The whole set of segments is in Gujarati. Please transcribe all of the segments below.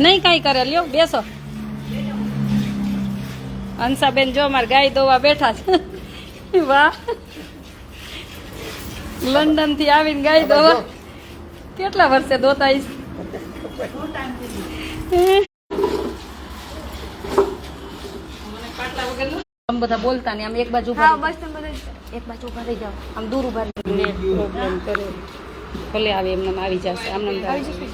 નહીં કાંઈ કરે, લ્યો બેસો. હંસાબેન જો અમારે ગાય દોવા બેઠા છે. વાહ, લંડન થી આવીને ગાય દોવા કેટલા વર્ષે દોતા આવીશ. આમ બધા બોલતા નહીં, આમ એક બાજુ એક બાજુ ઉભા રહી જાઓ, આમ દૂર ઉભા રહી પ્રોબ્લેમ કરે ભલે આવે એમને આવી જશે. આમને આવી જશે.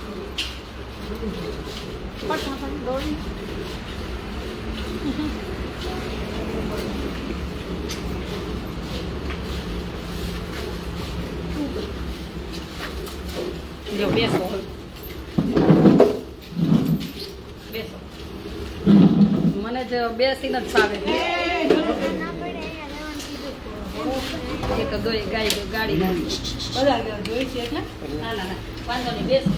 જો બેસો બેસો, મને જ બેસીને જ ફાવે. એ તો દોઈ ગાડી બધા જોઈ છે એટલે ના ના ના વાંધો નહીં, બેસો.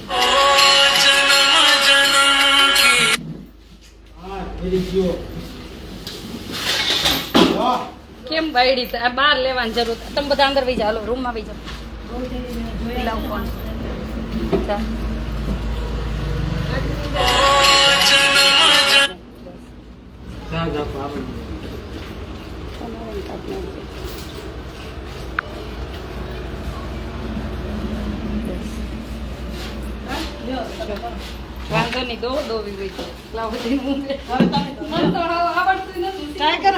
કેમ બાયડી છે? આ બહાર લેવાની જરૂર, તમે બધા અંદર વહી જાઓ. હાલો રૂમમાં વહી જાઓ. લાવ ફોન. વાંધો નહીં, દો વિવેક લાવ. આવડતું નથી.